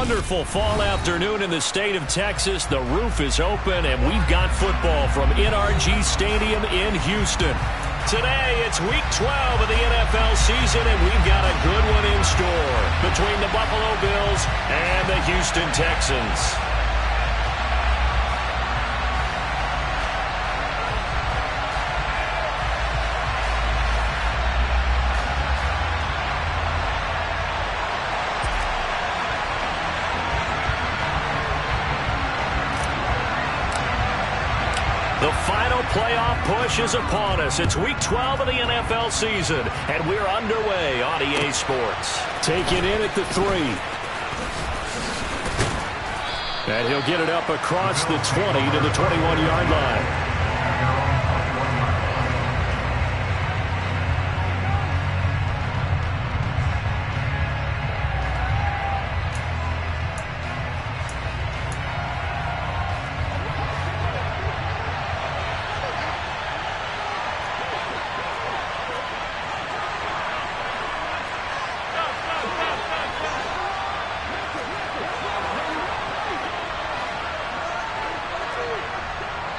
wonderful fall afternoon in the state of Texas. The roof is open, and we've got football from NRG Stadium in Houston. Today, it's Week 12 of the NFL season, and we've got a good one in store between the Buffalo Bills and the Houston Texans. The final playoff push is upon us. It's Week 12 of the NFL season, and we're underway on EA Sports. Taking in at the 3. And he'll get it up across the 20 to the 21-yard line.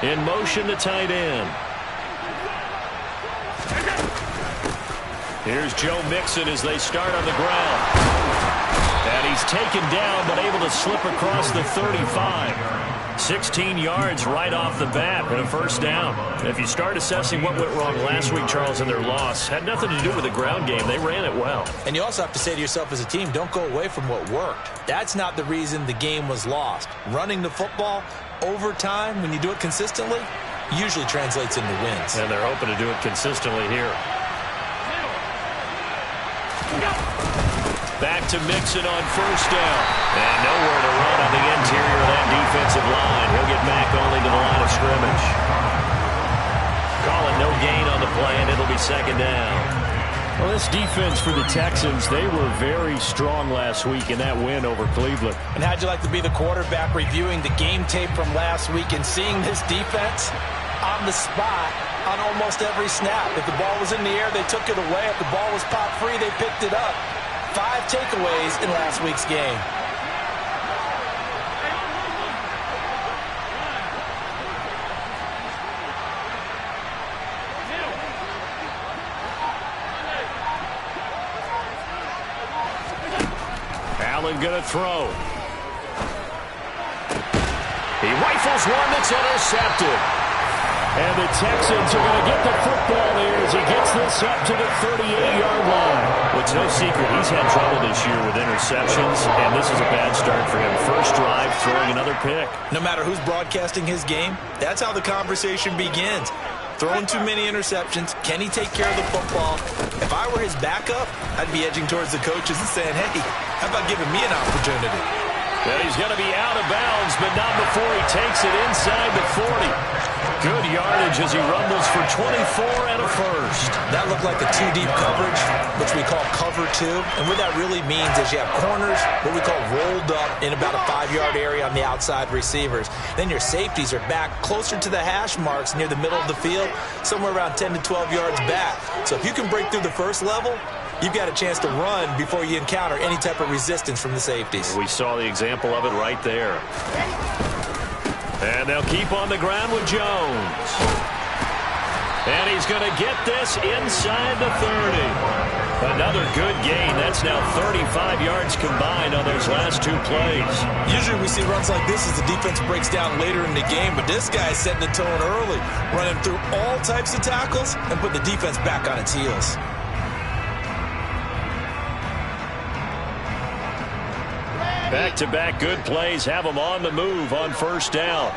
In motion, the tight end. Here's Joe Mixon as they start on the ground. And he's taken down, but able to slip across the 35. 16 yards right off the bat and a first down. If you start assessing what went wrong last week, Charles, in their loss, had nothing to do with the ground game. They ran it well. And you also have to say to yourself as a team, don't go away from what worked. That's not the reason the game was lost. Running the football over time, when you do it consistently, usually translates into wins. And they're hoping to do it consistently here. Back to Mixon on first down. And nowhere to run on the interior of that defensive line. He'll get back only to the line of scrimmage. Calling no gain on the play, and it'll be second down. Well, this defense for the Texans, they were very strong last week in that win over Cleveland. And how'd you like to be the quarterback reviewing the game tape from last week and seeing this defense on the spot on almost every snap? If the ball was in the air, they took it away. If the ball was pop free, they picked it up. 5 takeaways in last week's game. Allen gonna throw. He rifles one that's intercepted. And the Texans are going to get the football there as he gets this up to the 38-yard line. Well, it's no secret he's had trouble this year with interceptions, and this is a bad start for him. First drive, throwing another pick. No matter who's broadcasting his game, that's how the conversation begins. Throwing too many interceptions. Can he take care of the football? If I were his backup, I'd be edging towards the coaches and saying, hey, how about giving me an opportunity? Well, he's going to be out of bounds, but not before he takes it inside the 40. Good yardage as he rumbles for 24 and a first. That looked like a two-deep coverage, which we call cover two. And what that really means is you have corners, what we call rolled up in about a 5-yard area on the outside receivers. Then your safeties are back closer to the hash marks near the middle of the field, somewhere around 10 to 12 yards back. So if you can break through the first level, you've got a chance to run before you encounter any type of resistance from the safeties. We saw the example of it right there. And they'll keep on the ground with Jones. And he's going to get this inside the 30. Another good gain. That's now 35 yards combined on those last 2 plays. Usually we see runs like this as the defense breaks down later in the game, but this guy's setting the tone early, running through all types of tackles and putting the defense back on its heels. Back-to-back good plays have them on the move on first down.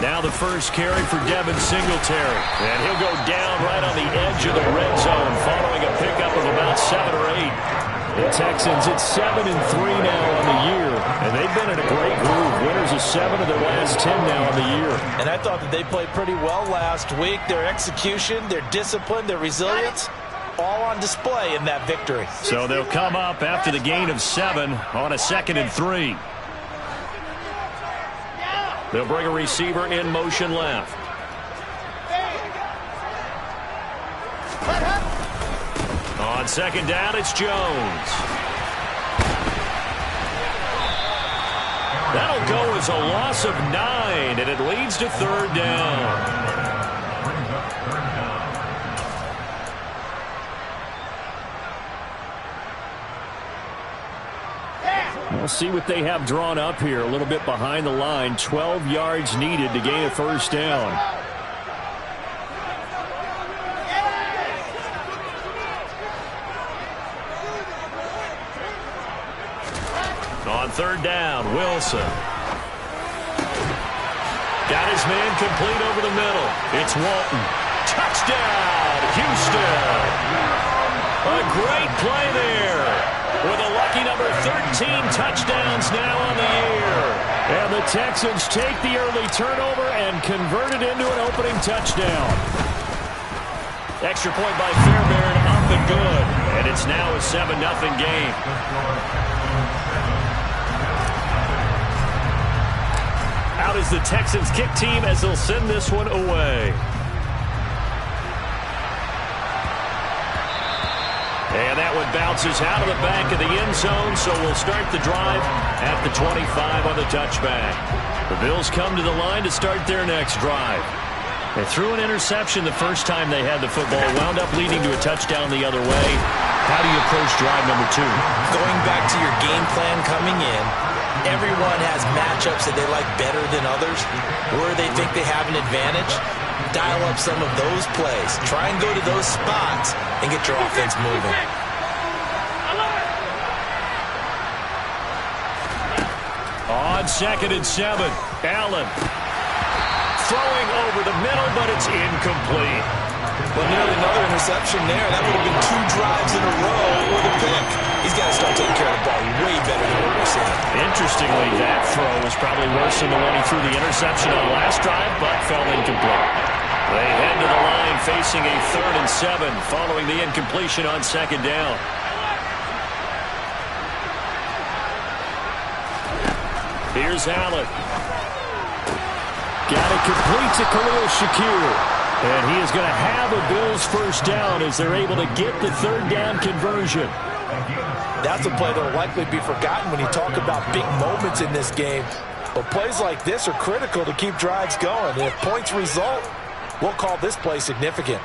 Now the first carry for Devin Singletary. And he'll go down right on the edge of the red zone following a pickup of about 7 or 8. The Texans at 7-3 now on the year. And they've been in a great groove. Winners of 7 of their last 10 now on the year. And I thought that they played pretty well last week. Their execution, their discipline, their resilience, all on display in that victory. So they'll come up after the gain of 7 on a 2nd and 3. They'll bring a receiver in motion left. On On second down, it's Jones. That'll go as a loss of 9, and it leads to third down. We'll see what they have drawn up here. A little bit behind the line. 12 yards needed to gain a first down. On third down, Wilson. Got his man complete over the middle. It's Walton. Touchdown, Houston. A great play there. With a lucky number 13 touchdowns now on the year. And the Texans take the early turnover and convert it into an opening touchdown. Extra point by Fairbairn, up and good. And it's now a 7-0 game. Out is the Texans kick team as they'll send this one away. And that one bounces out of the back of the end zone, so we'll start the drive at the 25 on the touchback. The Bills come to the line to start their next drive. They threw an interception the first time they had the football, wound up leading to a touchdown the other way. How do you approach drive number 2? Going back to your game plan coming in, everyone has matchups that they like better than others, where they think they have an advantage. Dial up some of those plays. Try and go to those spots and get your offense moving. On second and 7, Allen. Throwing over the middle, but it's incomplete. But nearly another interception there. That would have been 2 drives in a row with a pick. He's got to start taking care of the ball way better than what we're seeing. Interestingly, that throw was probably worse than the one he threw the interception on last drive, but fell incomplete. They head to the line facing a 3rd and 7 following the incompletion on second down. Here's Allen. Got it complete to Khalil Shakir. And he is going to have a Bills first down as they're able to get the 3rd down conversion. That's a play that will likely be forgotten when you talk about big moments in this game. But plays like this are critical to keep drives going. And if points result, we'll call this play significant.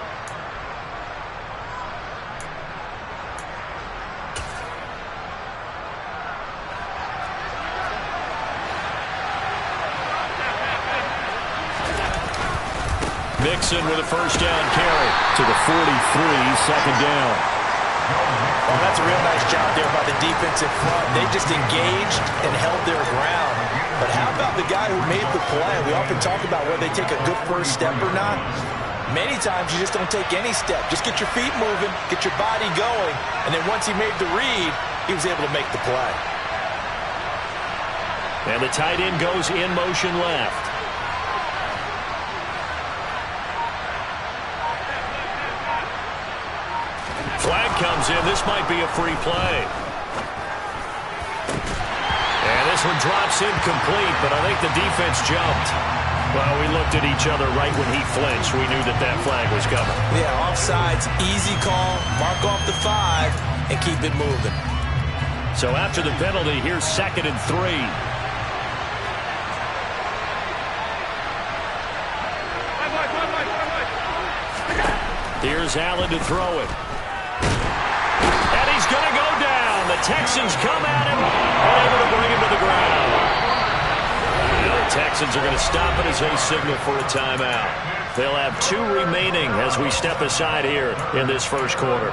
Mixon with a first down carry to the 43, second down. Well, that's a real nice job there by the defensive front. They just engaged and held their ground. But how about the guy who made the play? We often talk about whether they take a good first step or not. Many times you just don't take any step. Just get your feet moving, get your body going, and then once he made the read, he was able to make the play. And the tight end goes in motion left. Flag comes in. This might be a free play. And this one drops incomplete, but I think the defense jumped. Well, we looked at each other right when he flinched. We knew that flag was coming. Yeah, offsides, easy call. Mark off the 5 and keep it moving. So after the penalty, here's 2nd and 3. Here's Allen to throw it. And he's going to go down. The Texans come at him and able to bring him to the ground. And the Texans are going to stop it as they signal for a timeout. They'll have 2 remaining as we step aside here in this first quarter.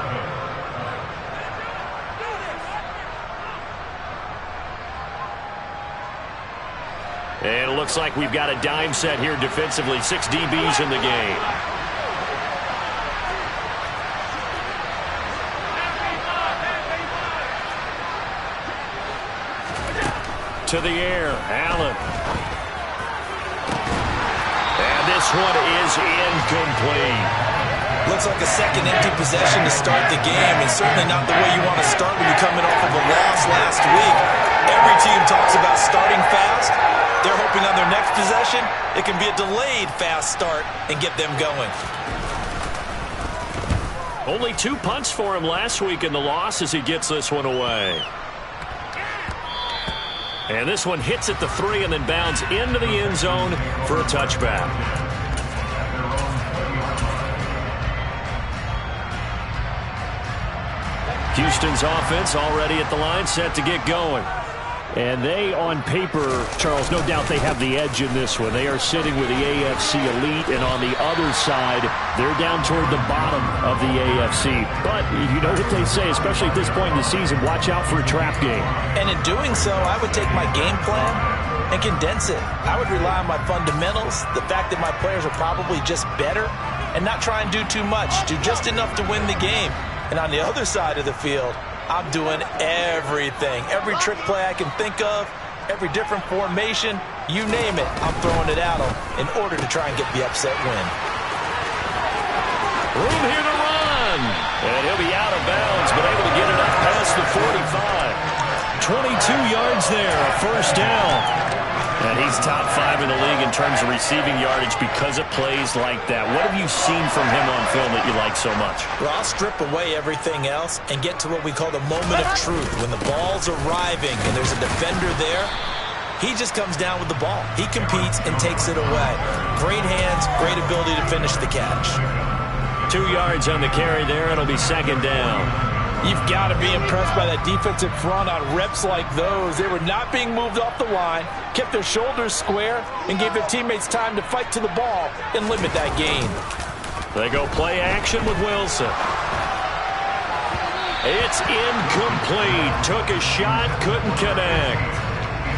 And it looks like we've got a dime set here defensively. 6 DBs in the game. To the air, Allen. And this one is incomplete. Looks like a second empty possession to start the game, and certainly not the way you want to start when you're coming off of a loss last week. Every team talks about starting fast. They're hoping on their next possession, it can be a delayed fast start and get them going. Only 2 punts for him last week in the loss as he gets this one away. And this one hits at the 3 and then bounds into the end zone for a touchback. Houston's offense already at the line, set to get going. And they, on paper, Charles, no doubt they have the edge in this one. They are sitting with the AFC elite, and on the other side, they're down toward the bottom of the AFC. But you know what they say, especially at this point in the season, watch out for a trap game. And in doing so, I would take my game plan and condense it. I would rely on my fundamentals, the fact that my players are probably just better, and not try and do too much, do just enough to win the game. And on the other side of the field, I'm doing everything. Every trick play I can think of, every different formation, you name it, I'm throwing it at them in order to try and get the upset win. Room here to run. And he'll be out of bounds, but able to get it up past the 45. 22 yards there, a first down. And he's top 5 in the league in terms of receiving yardage because of plays like that. What have you seen from him on film that you like so much? Well, I'll strip away everything else and get to what we call the moment of truth. When the ball's arriving and there's a defender there, he just comes down with the ball. He competes and takes it away. Great hands, great ability to finish the catch. 2 yards on the carry there. It'll be second down. You've got to be impressed by that defensive front on reps like those. They were not being moved off the line, kept their shoulders square, and gave their teammates time to fight to the ball and limit that gain. They go play action with Wilson. It's incomplete. Took a shot, couldn't connect.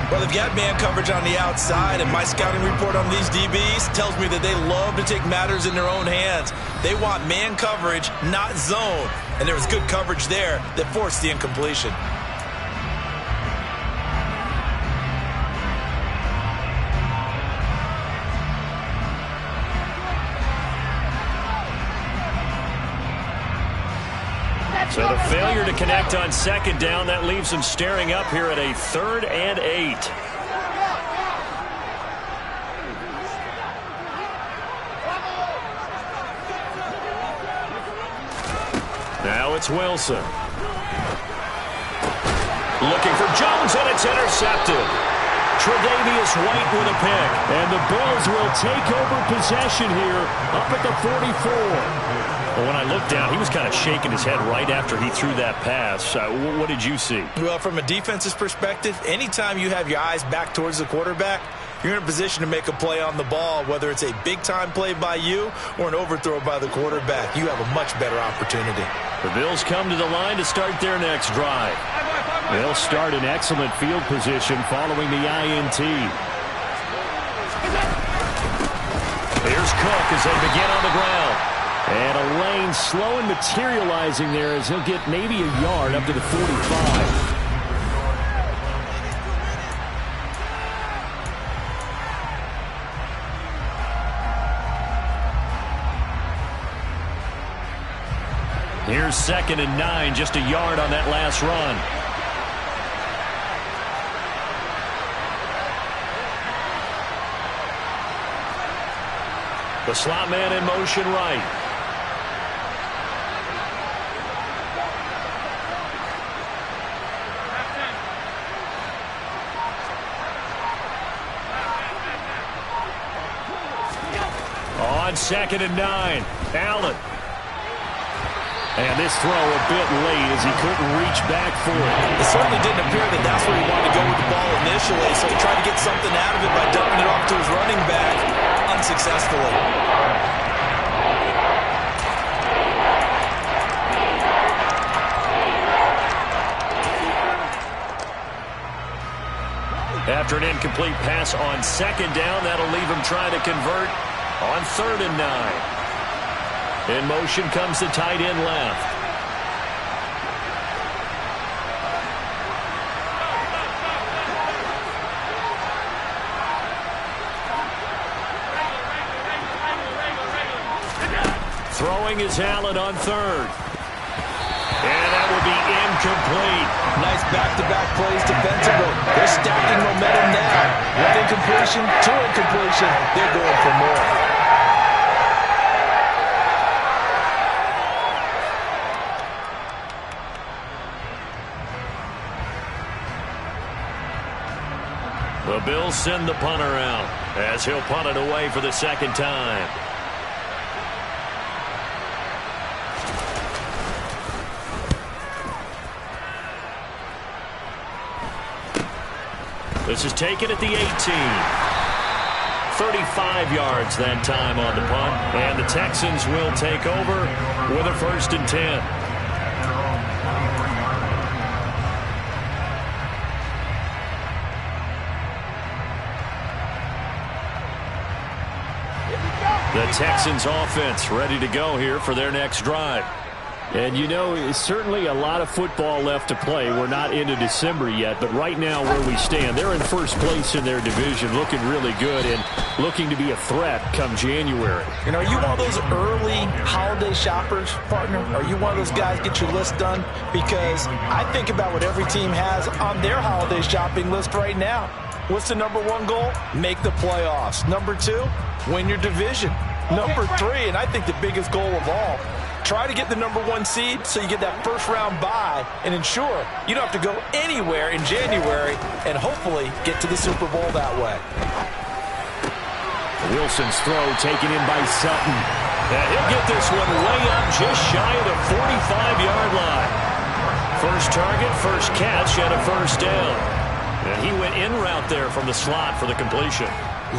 Well, they've got man coverage on the outside, and my scouting report on these DBs tells me that they love to take matters in their own hands. They want man coverage, not zone. And there was good coverage there that forced the incompletion. So the failure to connect on second down, that leaves them staring up here at a 3rd and 8. Now it's Wilson. Looking for Jones, and it's intercepted. Tre'Davious White with a pick. And the Bills will take over possession here up at the 44. Well, when I looked down, he was kind of shaking his head right after he threw that pass. What did you see? Well, from a defense's perspective, anytime you have your eyes back towards the quarterback, you're in a position to make a play on the ball, whether it's a big-time play by you or an overthrow by the quarterback. You have a much better opportunity. The Bills come to the line to start their next drive. They'll start in excellent field position following the INT. Here's Cook as they begin on the ground. And a lane slow and materializing there as he'll get maybe a yard up to the 45. Here's 2nd and 9, just a yard on that last run. The slot man in motion right. On 2nd and 9, Allen. And this throw a bit late as he couldn't reach back for it. It certainly didn't appear that that's where he wanted to go with the ball initially, so he tried to get something out of it by dumping it off to his running back unsuccessfully. After an incomplete pass on 2nd down, that'll leave him trying to convert on 3rd and 9. In motion comes the tight end left. Throwing is Allen on 3rd. And that will be incomplete. Nice back-to-back plays defensively. They're stacking momentum now. One incompletion, 2 incompletion. They're going for more. The Bills send the punter out as he'll punt it away for the second time. This is taken at the 18. 35 yards that time on the punt. And the Texans will take over with a 1st and 10. The Texans offense ready to go here for their next drive. And, you know, it's certainly a lot of football left to play. We're not into December yet, but right now where we stand, they're in first place in their division, looking really good and looking to be a threat come January. You know, are you one of those early holiday shoppers, partner? Are you one of those guys get your list done? Because I think about what every team has on their holiday shopping list right now. What's the number 1 goal? Make the playoffs. Number 2, win your division. Number 3, and I think the biggest goal of all, try to get the number 1 seed so you get that first-round bye and ensure you don't have to go anywhere in January and hopefully get to the Super Bowl that way. Wilson's throw taken in by Sutton. And he'll get this one way up just shy of the 45-yard line. First target, first catch, and a first down. And he went in route there from the slot for the completion.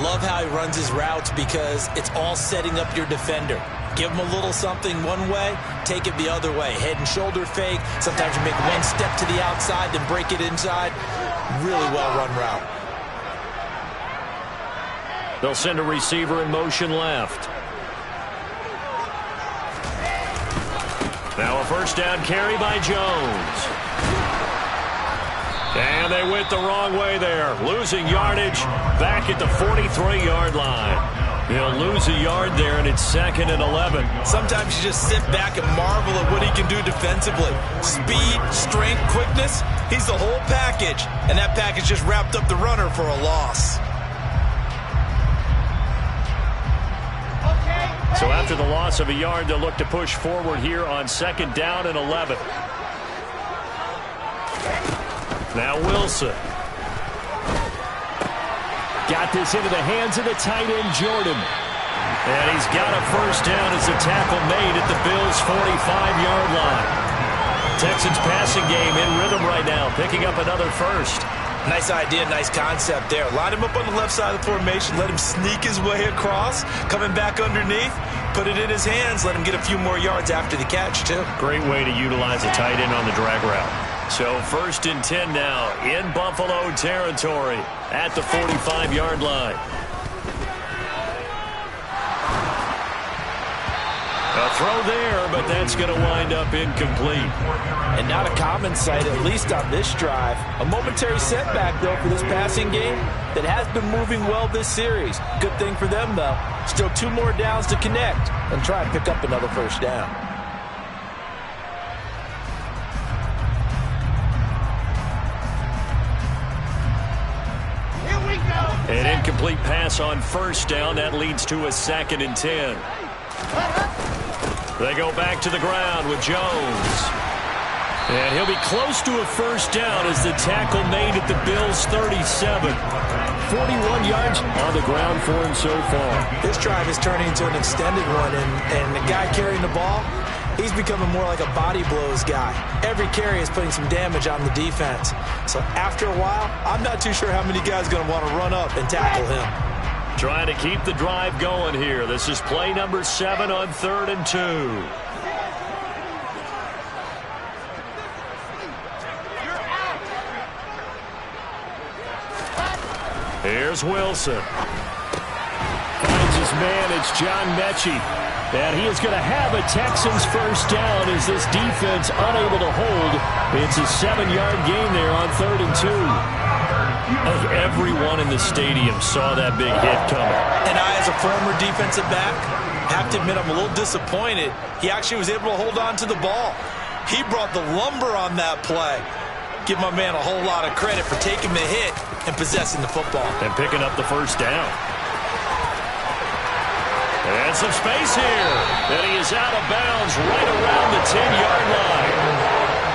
Love how he runs his routes because it's all setting up your defender. Give him a little something one way, take it the other way. Head and shoulder fake. Sometimes you make one step to the outside, then break it inside. Really well-run route. They'll send a receiver in motion left. Now a first down carry by Jones. And they went the wrong way there. Losing yardage back at the 43-yard line. He'll lose a yard there, and it's 2nd and 11. Sometimes you just sit back and marvel at what he can do defensively. Speed, strength, quickness. He's the whole package. And that package just wrapped up the runner for a loss. So after the loss of a yard, they'll look to push forward here on 2nd down and 11. Now Wilson. Got this into the hands of the tight end, Jordan. And he's got a first down as the tackle made at the Bills' 45-yard line. Texans passing game in rhythm right now, picking up another first. Nice idea, nice concept there. Line him up on the left side of the formation, let him sneak his way across, coming back underneath, put it in his hands, let him get a few more yards after the catch, too. Great way to utilize a tight end on the drag route. So 1st and 10 now in Buffalo territory at the 45-yard line. A throw there, but that's going to wind up incomplete. And not a common sight, at least on this drive. A momentary setback, though, for this passing game that has been moving well this series. Good thing for them, though. Still 2 more downs to connect and try and pick up another first down. An incomplete pass on first down. That leads to a 2nd and 10. They go back to the ground with Jones. And he'll be close to a first down as the tackle made at the Bills' 37. 41 yards on the ground for him so far. This drive is turning into an extended one, and the guy carrying the ball, he's becoming more like a body blows guy. Every carry is putting some damage on the defense. So after a while, I'm not too sure how many guys are going to want to run up and tackle him. Trying to keep the drive going here. This is play number 7 on 3rd and 2. Here's Wilson. Finds his man. It's John Mechie. And he is going to have a Texans first down as this defense unable to hold. It's a 7-yard gain there on 3rd and 2. I think everyone in the stadium saw that big hit coming. And I, as a former defensive back, have to admit I'm a little disappointed. He actually was able to hold on to the ball. He brought the lumber on that play. Give my man a whole lot of credit for taking the hit and possessing the football. And picking up the first down. And some space here. And he is out of bounds right around the 10-yard line.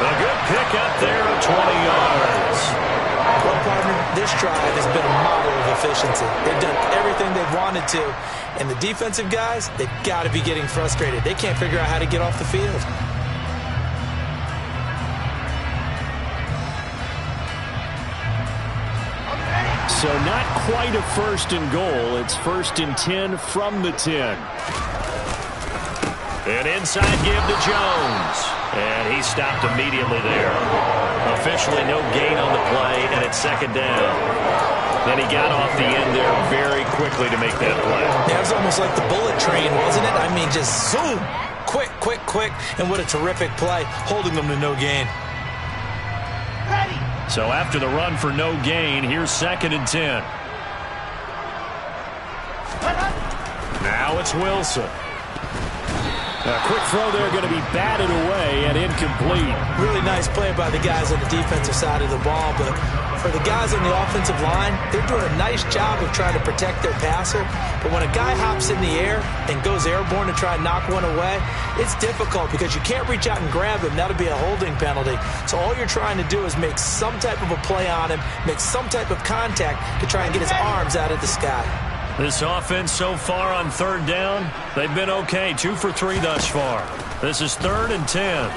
A good pick up there of 20 yards. Well, partner, this drive has been a model of efficiency. They've done everything they've wanted to, and the defensive guys, they've got to be getting frustrated. They can't figure out how to get off the field. So not quite a 1st and goal. It's 1st and 10 from the 10. An inside give to Jones. And he stopped immediately there. Officially no gain on the play, and it's 2nd down. Then he got off the end there very quickly to make that play. Yeah, it was almost like the bullet train, wasn't it? I mean, just zoom. Quick, quick, quick. And what a terrific play, holding them to no gain. So after the run for no gain, here's 2nd and 10. Now it's Wilson. A quick throw there going to be batted away and incomplete. Really nice play by the guys on the defensive side of the ball, but for the guys on the offensive line, they're doing a nice job of trying to protect their passer. But when a guy hops in the air and goes airborne to try and knock one away, it's difficult because you can't reach out and grab him. That'll be a holding penalty. So all you're trying to do is make some type of a play on him, make some type of contact to try and get his arms out of the sky. This offense so far on 3rd down, they've been okay. 2 for 3 thus far. This is 3rd and 10.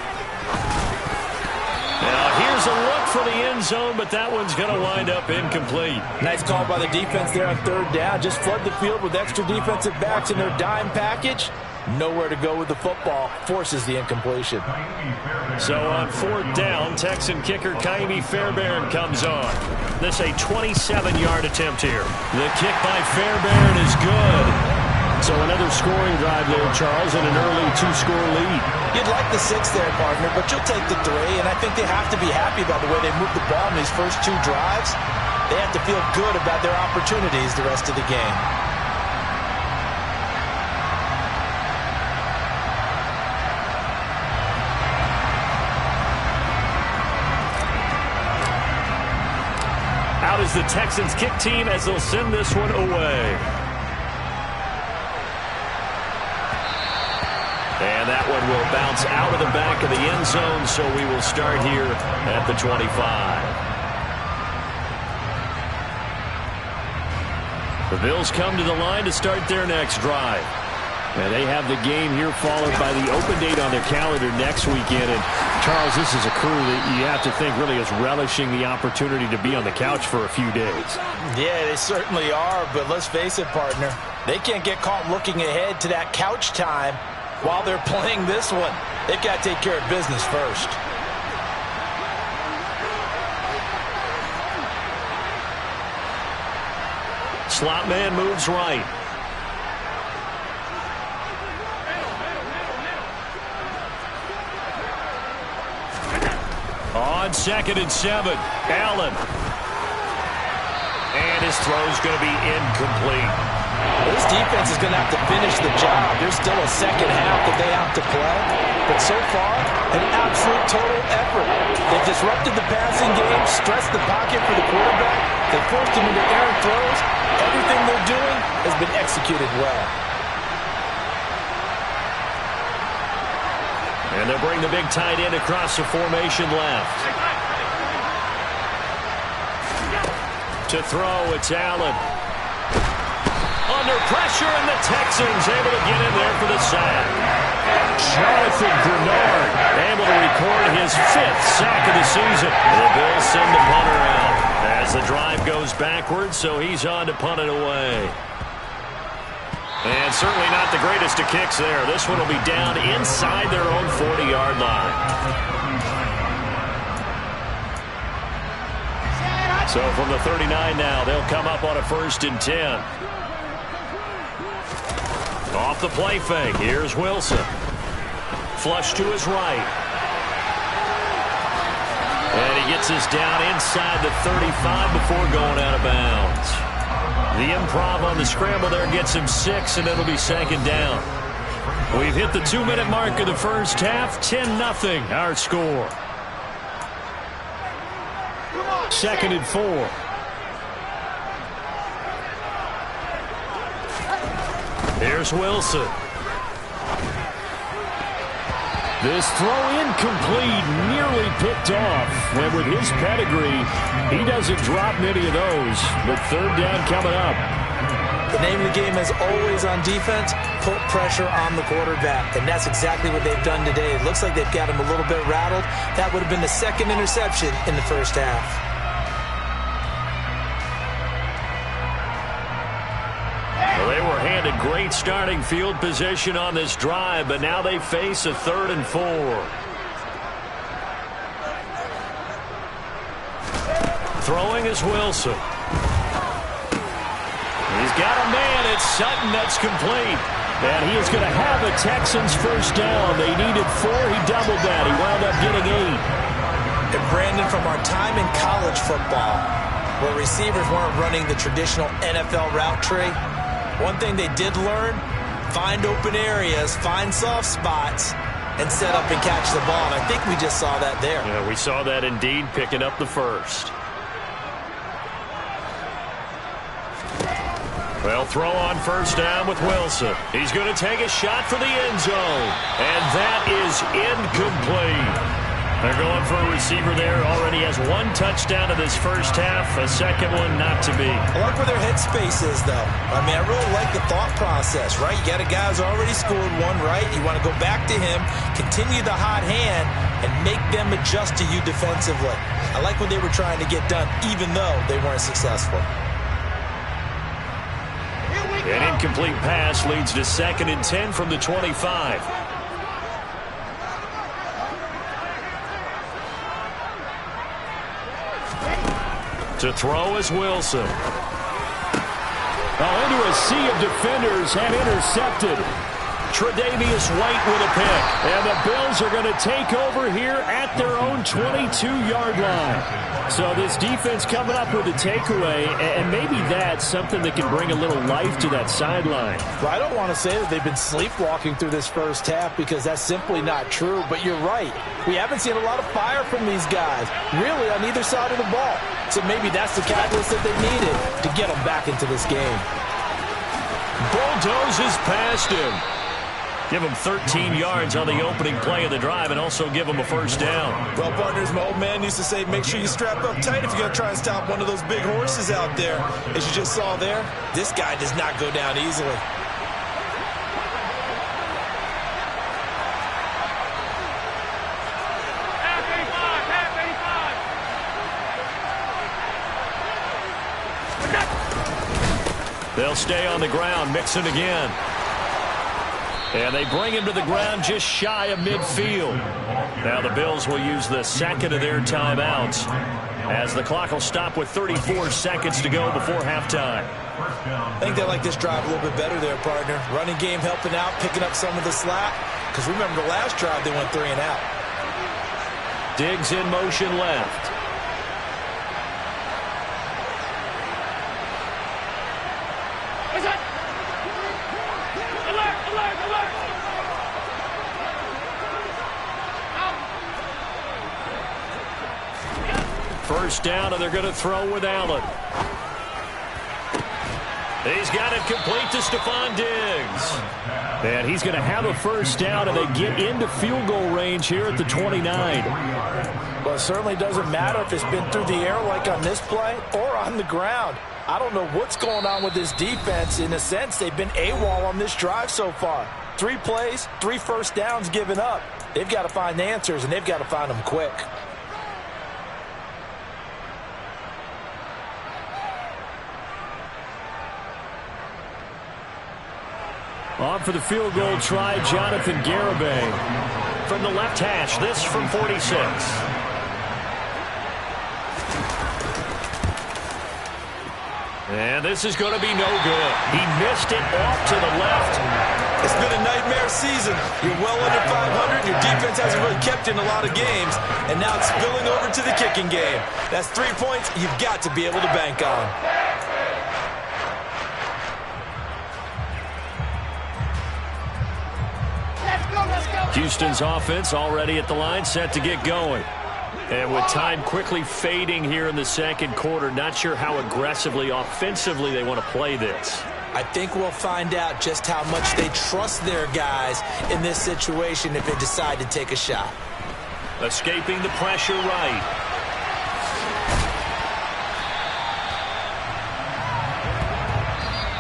Now here's a look for the end zone, but that one's going to wind up incomplete. Nice call by the defense there on 3rd down. Just flood the field with extra defensive backs in their dime package. Nowhere to go with the football. Forces the incompletion. So on 4th down, Texan kicker Ka'imi Fairbairn comes on. This a 27-yard attempt here. The kick by Fairbairn is good. So another scoring drive there, Charles, and an early 2-score lead. You'd like the 6 there, partner, but you'll take the 3, and I think they have to be happy about the way they moved the ball in these first 2 drives. They have to feel good about their opportunities the rest of the game. Out is the Texans kick team as they'll send this one away. And that one will bounce out of the back of the end zone, so we will start here at the 25. The Bills come to the line to start their next drive. And they have the game here followed by the open date on their calendar next weekend. And, Charles, this is a crew that you have to think really is relishing the opportunity to be on the couch for a few days. Yeah, they certainly are, but let's face it, partner. They can't get caught looking ahead to that couch time while they're playing this one. They've got to take care of business first. Slot man moves right. On 2nd and 7, Allen. And his throw's going to be incomplete. This defense is going to have to finish the job. There's still a second half that they have to play. But so far, an absolute total effort. They've disrupted the passing game, stressed the pocket for the quarterback. They forced him into errant throws. Everything they're doing has been executed well. And they'll bring the big tight end across the formation left. To throw, it's Allen. Under pressure, and the Texans able to get in there for the sack. Jonathan Grenard able to record his 5th sack of the season. The Bills send the punter out as the drive goes backwards, so he's on to punt it away. And certainly not the greatest of kicks there. This one will be down inside their own 40-yard line. So from the 39 now, they'll come up on a 1st and 10. Off the play fake, here's Wilson. Flush to his right. And he gets us down inside the 35 before going out of bounds. The improv on the scramble there gets him 6, and it'll be 2nd down. We've hit the 2-minute mark of the first half. 10-0 our score. 2nd and 4. Here's Wilson. This throw incomplete, nearly picked off. When with his pedigree, he doesn't drop many of those. But third down coming up. The name of the game is always on defense, put pressure on the quarterback. And that's exactly what they've done today. It looks like they've got him a little bit rattled. That would have been the second interception in the first half. Well, they were handed great starting field position on this drive, but now they face a 3rd and 4. Throwing is Wilson. He's got a man. It's Sutton. That's complete. And he is going to have a Texans first down. They needed 4. He doubled that. He wound up getting 8. And Brandon, from our time in college football, where receivers weren't running the traditional NFL route tree, one thing they did learn, find open areas, find soft spots, and set up and catch the ball. And I think we just saw that there. Yeah, we saw that indeed, picking up the first. Well, throw on first down with Wilson. He's going to take a shot for the end zone. And that is incomplete. They're going for a receiver there. Already has 1 touchdown in this first half. A second one not to be. I like where their headspace is, though. I mean, I really like the thought process, right? You got a guy who's already scored 1, right? You want to go back to him, continue the hot hand, and make them adjust to you defensively. I like what they were trying to get done, even though they weren't successful. An incomplete pass leads to 2nd and 10 from the 25. To throw is Wilson. Into a sea of defenders and intercepted. Tre'Davious White with a pick. And the Bills are going to take over here at their own 22-yard line. So this defense coming up with a takeaway, and maybe that's something that can bring a little life to that sideline. Well, I don't want to say that they've been sleepwalking through this first half because that's simply not true. But you're right. We haven't seen a lot of fire from these guys, really, on either side of the ball. So maybe that's the catalyst that they needed to get them back into this game. Bulldozes past him. Give him 13 yards on the opening play of the drive and also give him a first down. Well, partners, my old man used to say, make sure you strap up tight if you're going to try and stop one of those big horses out there. As you just saw there, this guy does not go down easily. They'll stay on the ground, Mixon again. And they bring him to the ground just shy of midfield. Now the Bills will use the second of their timeouts as the clock will stop with 34 seconds to go before halftime. I think they like this drive a little bit better there, partner. Running game helping out, picking up some of the slack. Because remember the last drive, they went 3 and out. Diggs in motion left. First down, and they're going to throw with Allen. He's got it complete to Stephon Diggs. And he's going to have a first down, and they get into field goal range here at the 29. Well, it certainly doesn't matter if it's been through the air like on this play or on the ground. I don't know what's going on with this defense. In a sense, they've been AWOL on this drive so far. 3 plays, 3 first downs given up. They've got to find answers, and they've got to find them quick. On for the field goal try, Jonathan Garibay. From the left hash, this from 46. And this is going to be no good. He missed it off to the left. It's been a nightmare season. You're well under 500. Your defense hasn't really kept in a lot of games. And now it's spilling over to the kicking game. That's 3 points you've got to be able to bank on. Houston's offense already at the line, set to get going. And with time quickly fading here in the second quarter, not sure how aggressively, offensively they want to play this. I think we'll find out just how much they trust their guys in this situation if they decide to take a shot. Escaping the pressure right.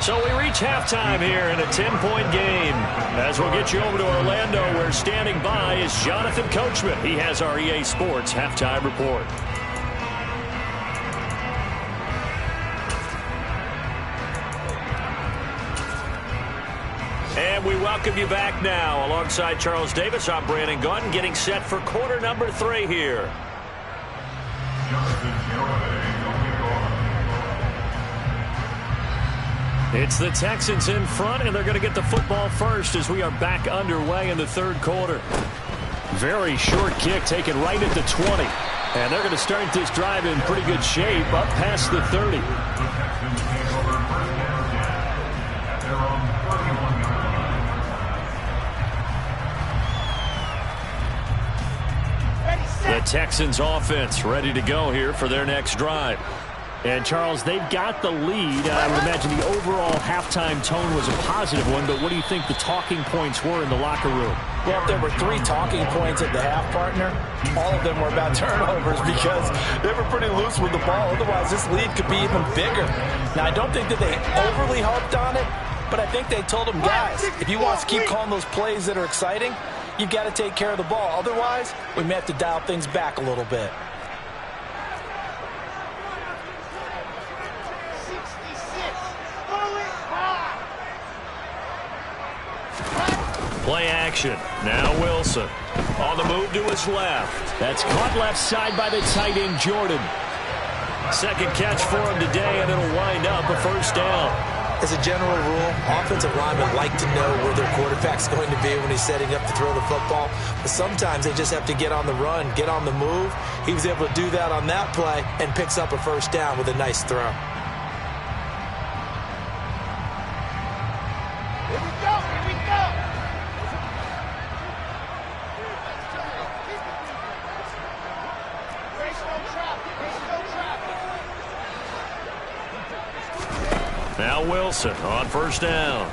So we reach halftime here in a 10-point game. As we'll get you over to Orlando, where standing by is Jonathan Coachman. He has our EA Sports halftime report. And we welcome you back now. Alongside Charles Davis, I'm Brandon Gaudin, getting set for quarter number 3 here. It's the Texans in front, and they're going to get the football first as we are back underway in the third quarter. Very short kick taken right at the 20. And they're going to start this drive in pretty good shape up past the 30. The Texans offense ready to go here for their next drive. And, Charles, they've got the lead. I would imagine the overall halftime tone was a positive one, but what do you think the talking points were in the locker room? Well, if there were 3 talking points at the half, partner, all of them were about turnovers because they were pretty loose with the ball. Otherwise, this lead could be even bigger. Now, I don't think that they overly harped on it, but I think they told them, guys, if you want to keep calling those plays that are exciting, you've got to take care of the ball. Otherwise, we may have to dial things back a little bit. Play action. Now Wilson. On the move to his left. That's caught left side by the tight end, Jordan. Second catch for him today, and it'll wind up a first down. As a general rule, offensive linemen like to know where their quarterback's going to be when he's setting up to throw the football. But sometimes they just have to get on the run, get on the move. He was able to do that on that play and picks up a first down with a nice throw. Now Wilson on first down.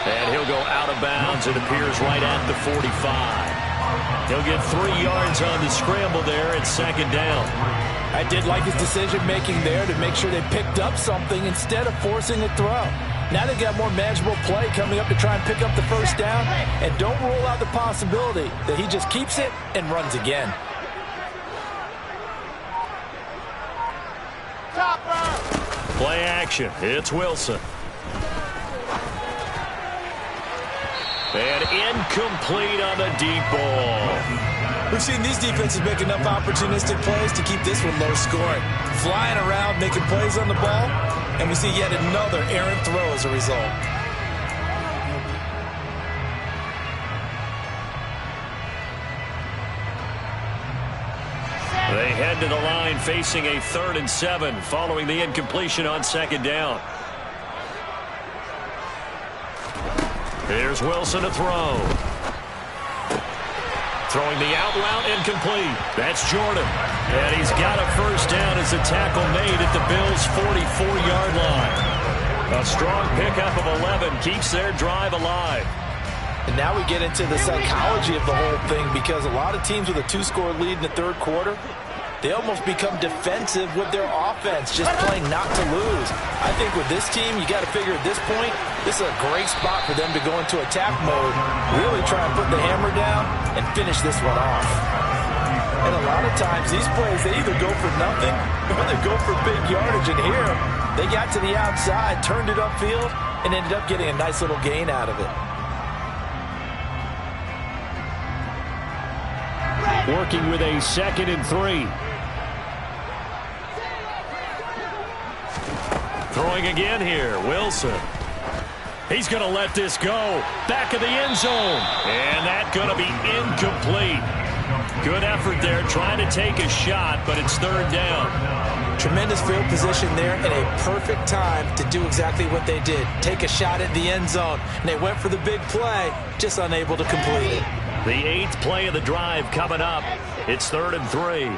And he'll go out of bounds. It appears right at the 45. He'll get 3 yards on the scramble there at second down. I did like his decision-making there to make sure they picked up something instead of forcing a throw. Now they've got more manageable play coming up to try and pick up the first down. And don't rule out the possibility that he just keeps it and runs again. Play action. It's Wilson. And incomplete on the deep ball. We've seen these defenses make enough opportunistic plays to keep this one low scoring. Flying around, making plays on the ball, and we see yet another errant throw as a result. They head to the line facing a 3rd and 7 following the incompletion on second down. Here's Wilson to throw. Throwing the out route, incomplete. That's Jordan. And he's got a first down as the tackle made at the Bills' 44-yard line. A strong pickup of 11 keeps their drive alive. And now we get into the psychology of the whole thing because a lot of teams with a 2-score lead in the third quarter, they almost become defensive with their offense, just playing not to lose. I think with this team, you got to figure at this point, this is a great spot for them to go into attack mode, really try and put the hammer down and finish this one off. And a lot of times, these plays, they either go for nothing or they go for big yardage. And here, they got to the outside, turned it upfield, and ended up getting a nice little gain out of it. Working with a 2nd and 3. Throwing again here, Wilson. He's going to let this go. Back of the end zone. And that's going to be incomplete. Good effort there, trying to take a shot, but it's 3rd down. Tremendous field position there and a perfect time to do exactly what they did. Take a shot at the end zone. And they went for the big play, just unable to complete it. The 8th play of the drive coming up. It's 3rd and 3.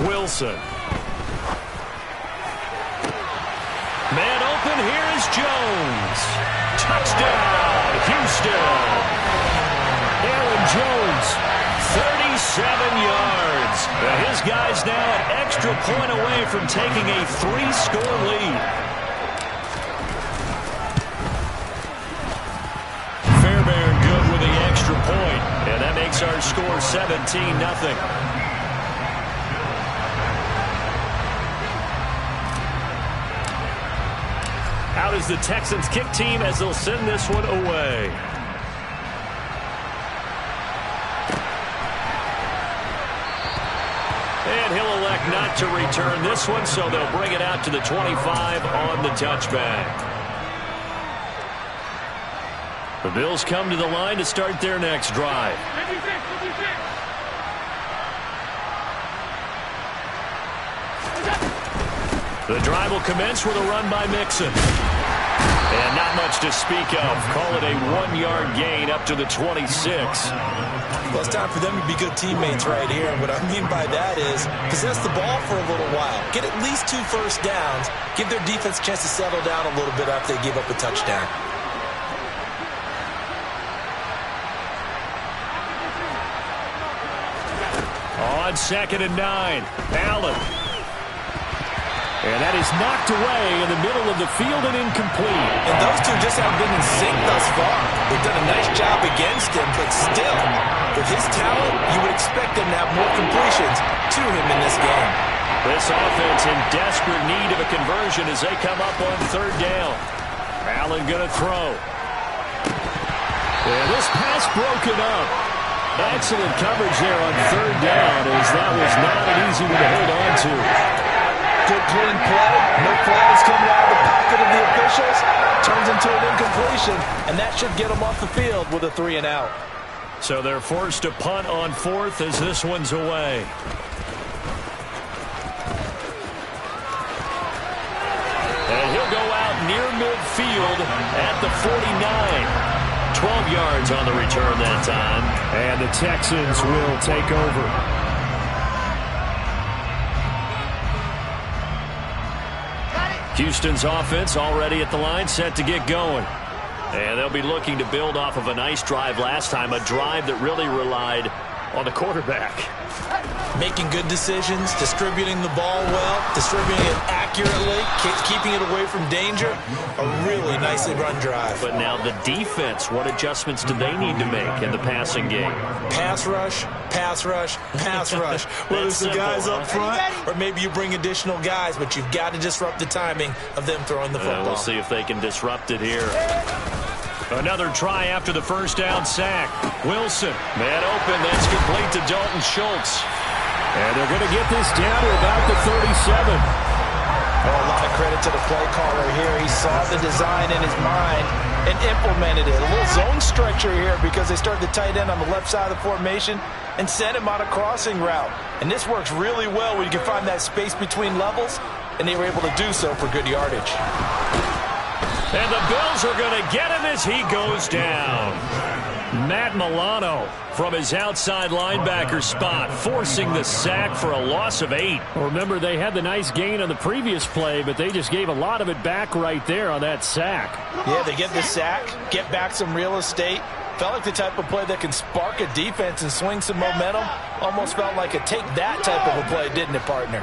Wilson. Man open, here's Jones. Touchdown, Houston. Aaron Jones, 37 yards. His guy's now an extra point away from taking a 3-score lead. Fairbairn good with the extra point, and that makes our score 17-0. Out is the Texans kick team as they'll send this one away. And he'll elect not to return this one, so they'll bring it out to the 25 on the touchback. The Bills come to the line to start their next drive. The drive will commence with a run by Mixon. And not much to speak of. Call it a 1-yard gain up to the 26. Well, it's time for them to be good teammates right here. And what I mean by that is possess the ball for a little while. Get at least 2 first downs. Give their defense a chance to settle down a little bit after they give up a touchdown. On 2nd and 9, Allen. And that is knocked away in the middle of the field and incomplete. And those two just haven't been in sync thus far. They've done a nice job against him, but still, with his talent, you would expect them to have more completions to him in this game. This offense in desperate need of a conversion as they come up on 3rd down. Allen going to throw. And this pass broken up. Excellent coverage there on 3rd down as that was not an easy one to hold on to. Good clean play. No flags coming out of the pocket of the officials. Turns into an incompletion, and that should get them off the field with a 3-and-out. So they're forced to punt on 4th as this one's away. And he'll go out near midfield at the 49. 12 yards on the return that time. And the Texans will take over. Houston's offense already at the line, set to get going. And they'll be looking to build off of a nice drive last time, a drive that really relied on the quarterback. Making good decisions, distributing the ball well, distributing it accurately, keeping it away from danger. A really nicely run drive. But now the defense, what adjustments do they need to make in the passing game? Pass rush, pass rush, pass rush. Whether it's the guys up front or maybe you bring additional guys, but you've got to disrupt the timing of them throwing the football. We'll see if they can disrupt it here. Another try after the 1st down sack. Wilson, man open, that's complete to Dalton Schultz. And they're going to get this down to about the 37. Oh, a lot of credit to the play caller here. He saw the design in his mind and implemented it. A little zone stretcher here because they started the tight end on the left side of the formation and sent him on a crossing route. And this works really well when you can find that space between levels, and they were able to do so for good yardage. And the Bills are going to get him as he goes down. Matt Milano from his outside linebacker spot, forcing the sack for a loss of 8. Remember, they had the nice gain on the previous play, but they just gave a lot of it back right there on that sack. Yeah, they get the sack, get back some real estate. Felt like the type of play that can spark a defense and swing some momentum. Almost felt like a take that type of a play, didn't it, partner?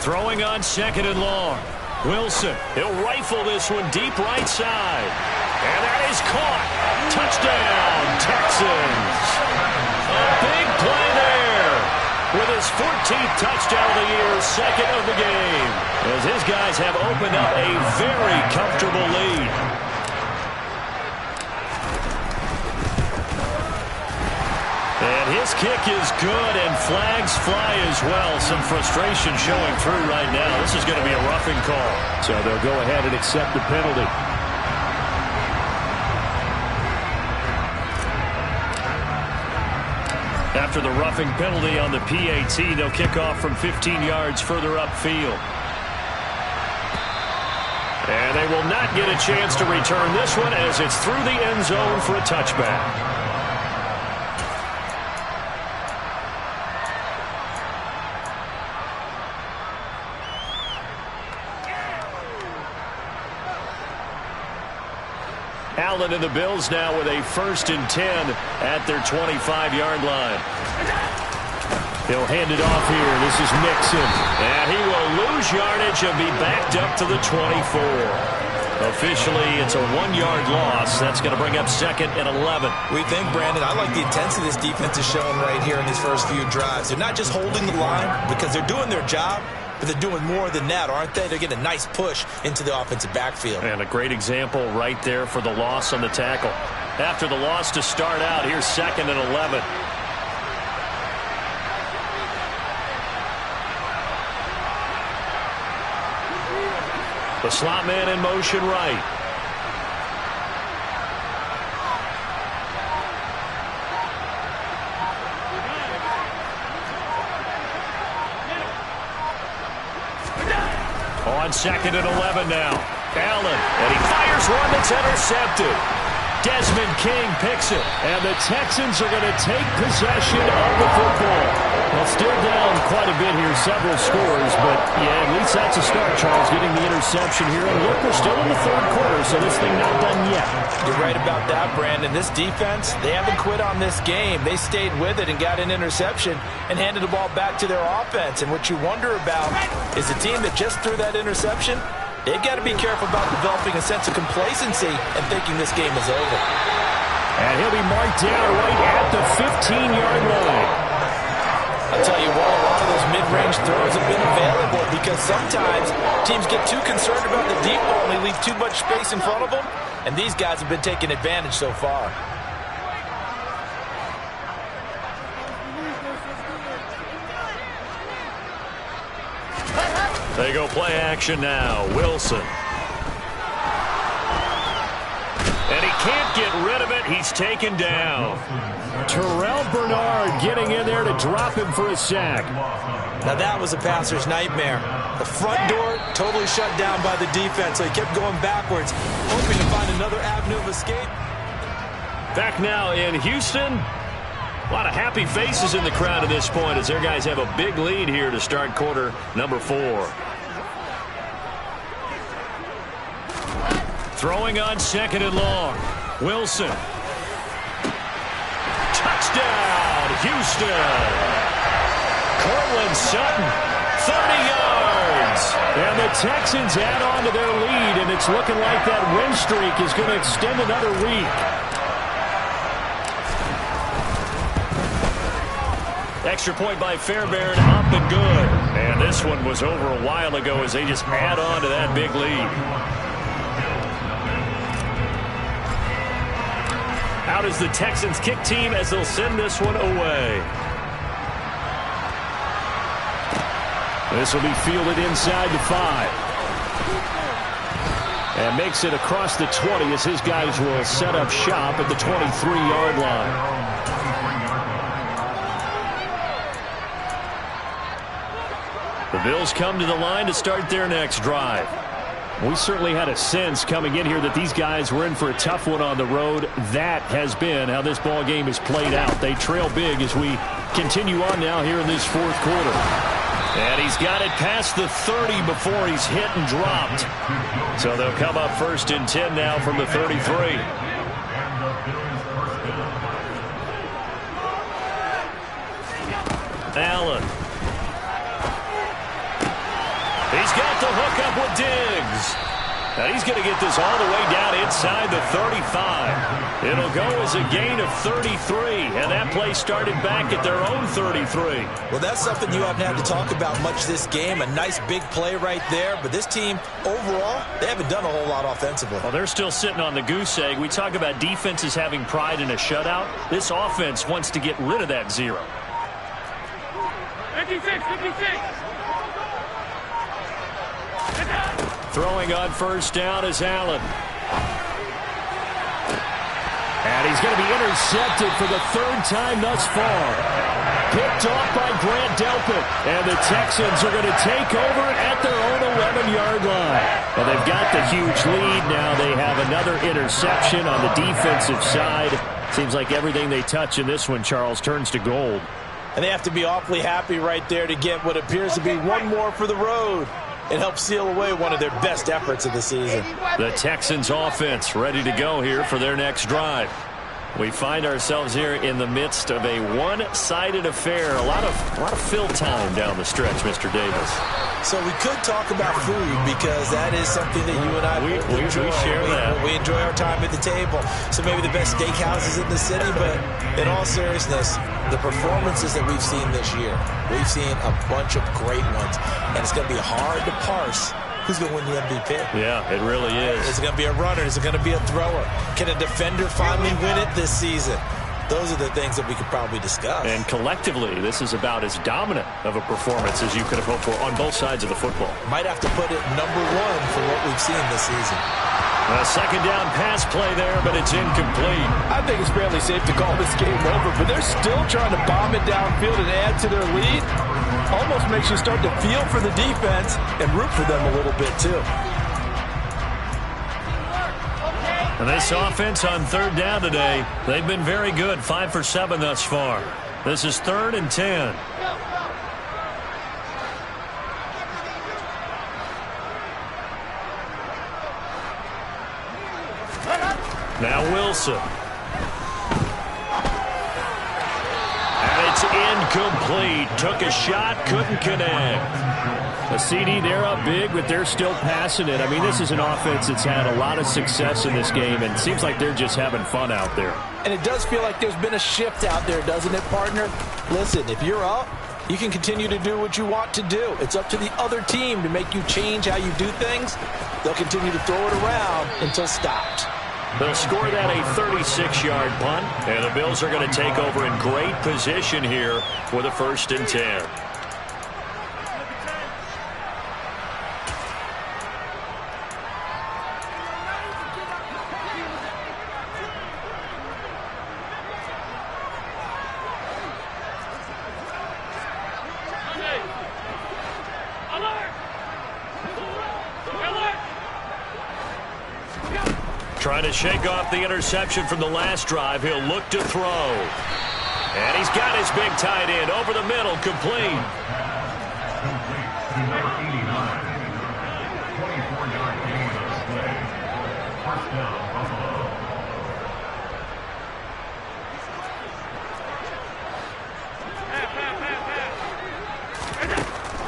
Throwing on 2nd and long. Wilson, he'll rifle this one deep right side. And that is caught. Touchdown, Texans. A big play there. With his 14th touchdown of the year, 2nd of the game. As his guys have opened up a very comfortable lead. And his kick is good, and flags fly as well. Some frustration showing through right now. This is going to be a roughing call. So they'll go ahead and accept the penalty. After the roughing penalty on the PAT, they'll kick off from 15 yards further upfield. And they will not get a chance to return this one as it's through the end zone for a touchback. Allen and the Bills now with a 1st and 10 at their 25-yard line. He'll hand it off here. This is Mixon. And he will lose yardage and be backed up to the 24. Officially, it's a 1-yard loss. That's going to bring up 2nd and 11. We think, Brandon, I like the intensity this defense is showing right here in these first few drives. They're not just holding the line because they're doing their job, but they're doing more than that, aren't they? They're getting a nice push into the offensive backfield. And a great example right there for the loss on the tackle. After the loss to start out, here's 2nd and 11. The slot man in motion right. On 2nd and 11 now. Allen, and he fires one that's intercepted. Desmond King picks it. And the Texans are going to take possession of the football. Well, still down quite a bit here, several scores, but yeah, at least that's a start, Charles, getting the interception here. And look, we're still in the 3rd quarter, so this thing not done yet. You're right about that, Brandon. This defense, they haven't quit on this game. They stayed with it and got an interception and handed the ball back to their offense. And what you wonder about is a team that just threw that interception, they've got to be careful about developing a sense of complacency and thinking this game is over. And he'll be marked down right at the 15-yard line. I'll tell you what, a lot of those mid-range throws have been available because sometimes teams get too concerned about the deep ball and they leave too much space in front of them, and these guys have been taking advantage so far. They go play action now. Wilson. And he can't get rid of it. He's taken down. Terrell Bernard getting in there to drop him for a sack. Now that was a passer's nightmare. The front door totally shut down by the defense, so he kept going backwards, hoping to find another avenue of escape. Back now in Houston. A lot of happy faces in the crowd at this point as their guys have a big lead here to start quarter number 4. Throwing on 2nd and long. Wilson. Touchdown, Houston. Cortland Sutton, 30 yards. And the Texans add on to their lead, and it's looking like that win streak is going to extend another week. Extra point by Fairbairn, up and good. And this one was over a while ago as they just add on to that big lead. Out is the Texans kick team as they'll send this one away. This will be fielded inside the 5. And makes it across the 20 as his guys will set up shop at the 23-yard line. The Bills come to the line to start their next drive. We certainly had a sense coming in here that these guys were in for a tough one on the road. That has been how this ball game is played out. They trail big as we continue on now here in this 4th quarter. And he's got it past the 30 before he's hit and dropped. So they'll come up 1st and 10 now from the 33. Allen. He's got the hook up with Diggs. And he's going to get this all the way down inside the 35. It'll go as a gain of 33. And that play started back at their own 33. Well, that's something you haven't had to talk about much this game. A nice big play right there. But this team, overall, they haven't done a whole lot offensively. Well, they're still sitting on the goose egg. We talk about defenses having pride in a shutout. This offense wants to get rid of that 0. 56. Throwing on 1st down is Allen. And he's going to be intercepted for the 3rd time thus far. Picked off by Grant Delpit. And the Texans are going to take over at their own 11-yard line. Well, they've got the huge lead. Now they have another interception on the defensive side. Seems like everything they touch in this one, Charles, turns to gold. And they have to be awfully happy right there to get what appears to be one more for the road. and help seal away one of their best efforts of the season. The Texans offense ready to go here for their next drive. We find ourselves here in the midst of a one-sided affair. A lot of fill time down the stretch, Mr. Davis. So we could talk about food because that is something that you and I enjoy. We share that. We enjoy our time at the table. So maybe the best steakhouses in the city, but in all seriousness, the performances that we've seen this year, we've seen a bunch of great ones, and it's going to be hard to parse who's going to win the MVP. Yeah, it really is. Is it going to be a runner? Is it going to be a thrower? Can a defender finally win it this season? Those are the things that we could probably discuss. And collectively, this is about as dominant of a performance as you could have hoped for on both sides of the football. Might have to put it #1 for what we've seen this season. A second down pass play there, but it's incomplete. I think it's fairly safe to call this game over, but they're still trying to bomb it downfield and add to their lead. Almost makes you start to feel for the defense and root for them a little bit, too. And this offense on third down today, they've been very good, 5 for 7 thus far. This is 3rd and 10. Now Wilson. And it's incomplete. Took a shot, couldn't connect. A CD, they're up big, but they're still passing it. I mean, this is an offense that's had a lot of success in this game, and it seems like they're just having fun out there. And it does feel like there's been a shift out there, doesn't it, partner? Listen, if you're up, you can continue to do what you want to do. It's up to the other team to make you change how you do things. They'll continue to throw it around until stopped. They'll score that a 36-yard punt, and the Bills are going to take over in great position here for the 1st and 10. Trying to shake off the interception from the last drive. He'll look to throw. And he's got his big tight end over the middle, complete.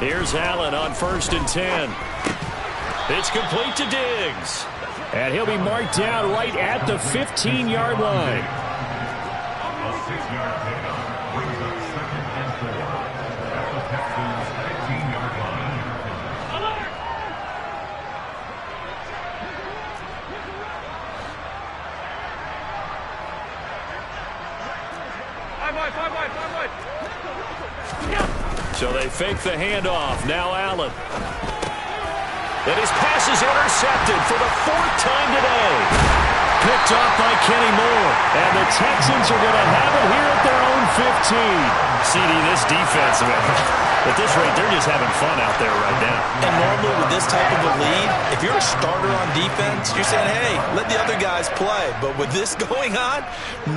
Here's Allen on 1st and 10. It's complete to Diggs. And he'll be marked down right at the 15-yard line. So they fake the handoff. Now Allen. And his pass is intercepted for the 4th time today. Picked off by Kenny Moore. And the Texans are going to have it here at their own 15. CD, this defense, at this rate, they're just having fun out there right now. And normally with this type of a lead, if you're a starter on defense, you're saying, hey, let the other guys play. But with this going on,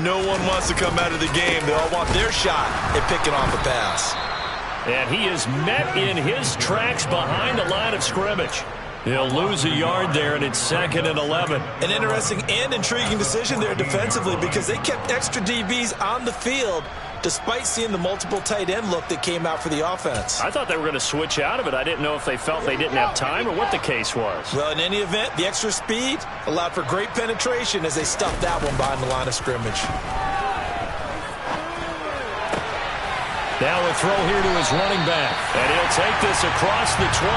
no one wants to come out of the game. They all want their shot at picking off a pass. And he is met in his tracks behind the line of scrimmage. He'll lose a yard there, and it's 2nd and 11. An interesting and intriguing decision there defensively because they kept extra DBs on the field despite seeing the multiple tight end look that came out for the offense. I thought they were going to switch out of it. I didn't know if they felt they didn't have time or what the case was. Well, in any event, the extra speed allowed for great penetration as they stuffed that one behind the line of scrimmage. Now a throw here to his running back. And he'll take this across the 25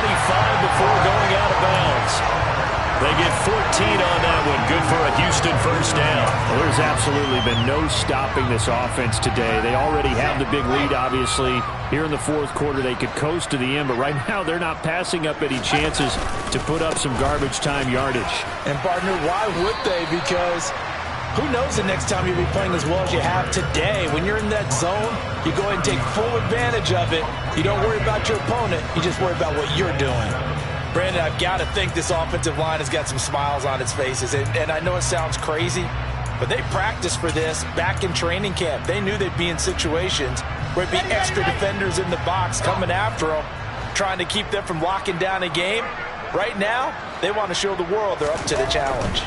before going out of bounds. They get 14 on that one. Good for a Houston 1st down. Well, there's absolutely been no stopping this offense today. They already have the big lead, obviously. Here in the 4th quarter, they could coast to the end, but right now they're not passing up any chances to put up some garbage time yardage. And, partner, why would they? Because who knows the next time you'll be playing as well as you have today. When you're in that zone, you go ahead and take full advantage of it. You don't worry about your opponent. You just worry about what you're doing. Brandon, I've got to think this offensive line has got some smiles on its faces. And I know it sounds crazy, but they practiced for this back in training camp. They knew they'd be in situations where it'd be extra defenders in the box coming after them. trying to keep them from locking down a game. Right now, they want to show the world they're up to the challenge.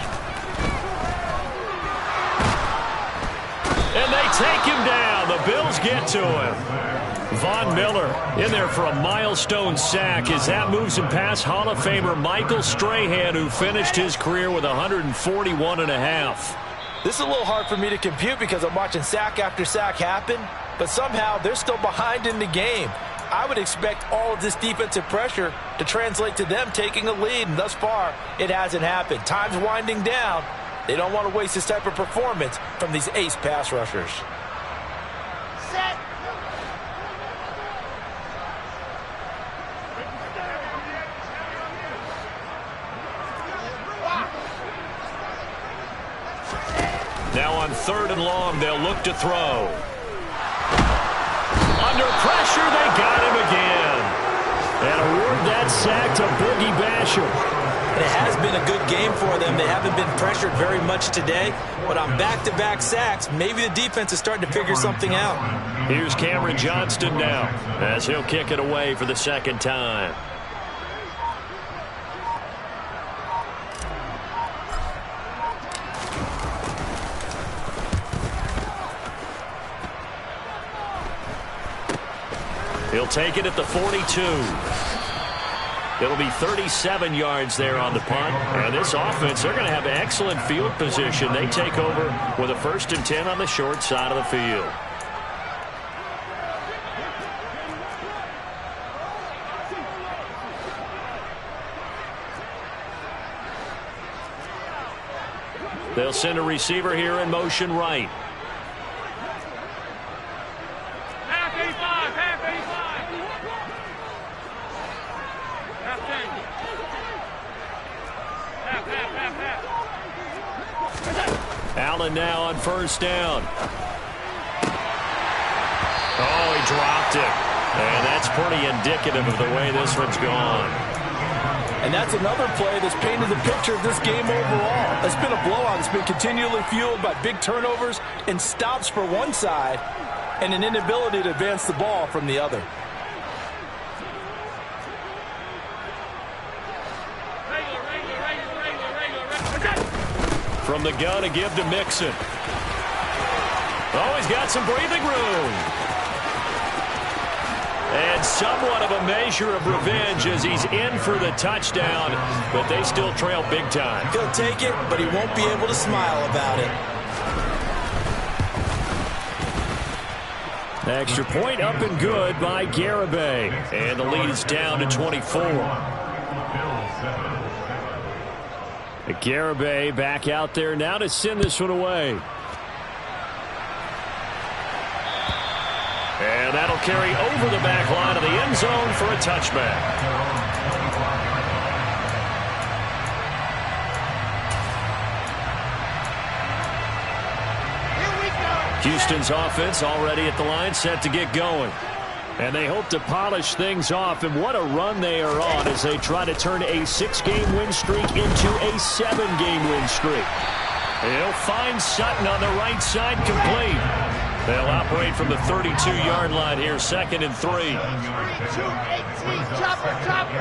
And they take him down. The Bills get to him. Von Miller in there for a milestone sack as that moves him past Hall of Famer Michael Strahan, who finished his career with 141.5. This is a little hard for me to compute because I'm watching sack after sack happen, but somehow they're still behind in the game. I would expect all of this defensive pressure to translate to them taking a lead, and thus far, it hasn't happened. Time's winding down. They don't want to waste this type of performance from these ace pass rushers. Set. Now on 3rd and long, they'll look to throw. Under pressure, they got him again. And award that sack to Boogie Basham. It has been a good game for them. They haven't been pressured very much today, but on back-to-back sacks, maybe the defense is starting to figure something out. Here's Cameron Johnston now as he'll kick it away for the second time. He'll take it at the 42. It'll be 37 yards there on the punt. And this offense, they're going to have excellent field position. They take over with a 1st and 10 on the short side of the field. They'll send a receiver here in motion right. Allen now on 1st down. Oh, he dropped it. And that's pretty indicative of the way this one's gone. And that's another play that's painted the picture of this game overall. It's been a blowout. It's been continually fueled by big turnovers and stops for one side and an inability to advance the ball from the other. From the gun, a give to Mixon. Oh, he's got some breathing room. And somewhat of a measure of revenge as he's in for the touchdown, but they still trail big time. He'll take it, but he won't be able to smile about it. Extra point up and good by Garibay. And the lead is down to 24. Garibay back out there now to send this one away. And that'll carry over the back line of the end zone for a touchback. Houston's offense already at the line, set to get going. And they hope to polish things off, and what a run they are on as they try to turn a 6-game win streak into a 7-game win streak. They'll find Sutton on the right side complete. They'll operate from the 32-yard line here, 2nd and 3. 3, 2, 18, chopper, chopper.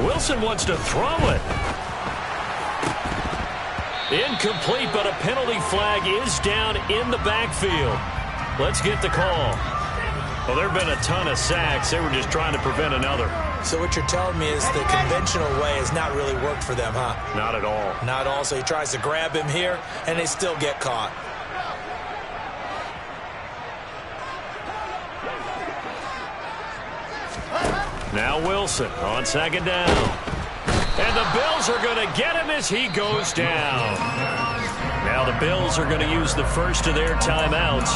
Wilson wants to throw it. Incomplete, but a penalty flag is down in the backfield. Let's get the call. Well, there have been a ton of sacks. They were just trying to prevent another. So what you're telling me is the conventional way has not really worked for them, huh? Not at all. Not at all. So he tries to grab him here, and they still get caught. Now Wilson on 2nd down. And the Bills are going to get him as he goes down. Now the Bills are going to use the first of their timeouts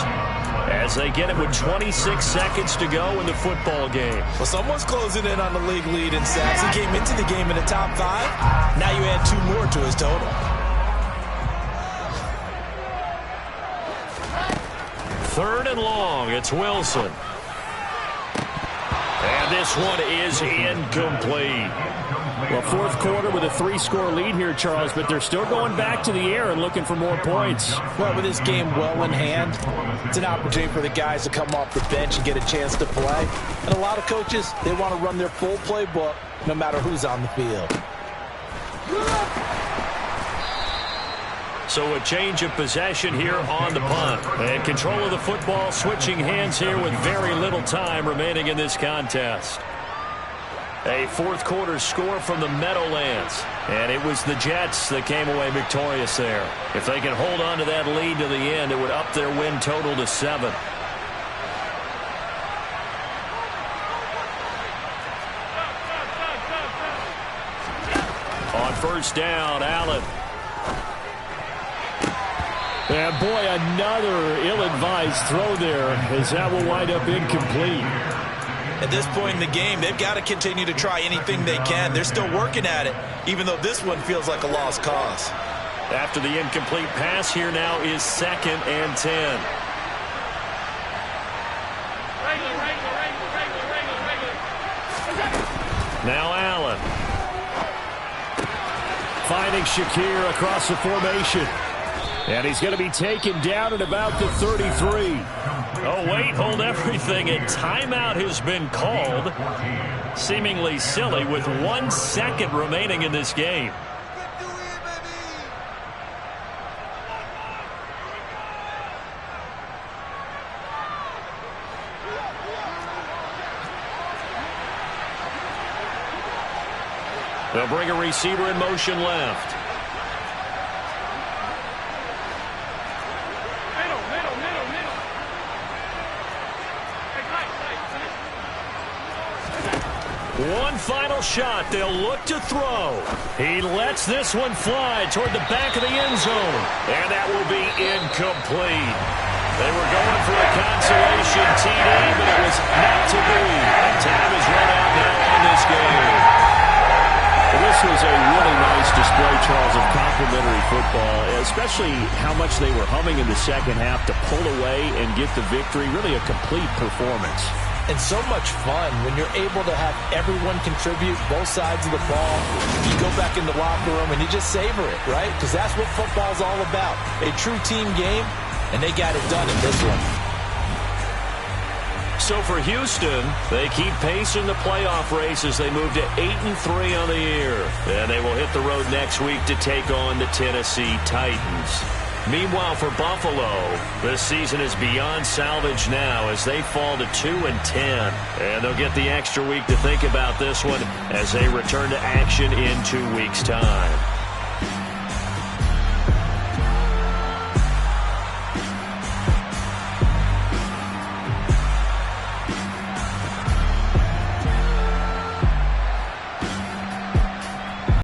as they get him with 26 seconds to go in the football game. Well, someone's closing in on the league lead in sacks. He came into the game in the top 5. Now you add 2 more to his total. 3rd and long. It's Wilson. And this one is incomplete. Well, fourth quarter with a 3-score lead here, Charles, but they're still going back to the air and looking for more points. Well, with this game well in hand, it's an opportunity for the guys to come off the bench and get a chance to play. And a lot of coaches, they want to run their full playbook no matter who's on the field. So a change of possession here on the punt. And control of the football, switching hands here with very little time remaining in this contest. A fourth quarter score from the Meadowlands. And it was the Jets that came away victorious there. If they can hold on to that lead to the end, it would up their win total to 7. On first down, Allen. And boy, another ill-advised throw there, as that will wind up incomplete. At this point in the game, they've got to continue to try anything they can. They're still working at it, even though this one feels like a lost cause. After the incomplete pass, here now is 2nd and 10. Now Allen. Finding Shakir across the formation. And he's going to be taken down at about the 33. Oh, wait, hold everything. A timeout has been called. Seemingly silly with 1 second remaining in this game. They'll bring a receiver in motion left. One final shot. They'll look to throw. He lets this one fly toward the back of the end zone. And that will be incomplete. They were going for a consolation TD, but it was not to be. And time is run out now on this game. This was a really nice display, Charles, of complimentary football, especially how much they were humming in the second half to pull away and get the victory. Really a complete performance. And so much fun when you're able to have everyone contribute both sides of the ball. You go back in the locker room and you just savor it, right? Because that's what football's all about. A true team game, and they got it done in this one. So for Houston, they keep pace in the playoff race as they move to 8-3 on the year. And they will hit the road next week to take on the Tennessee Titans. Meanwhile, for Buffalo, this season is beyond salvage now as they fall to 2-10. And they'll get the extra week to think about this one as they return to action in 2 weeks' time.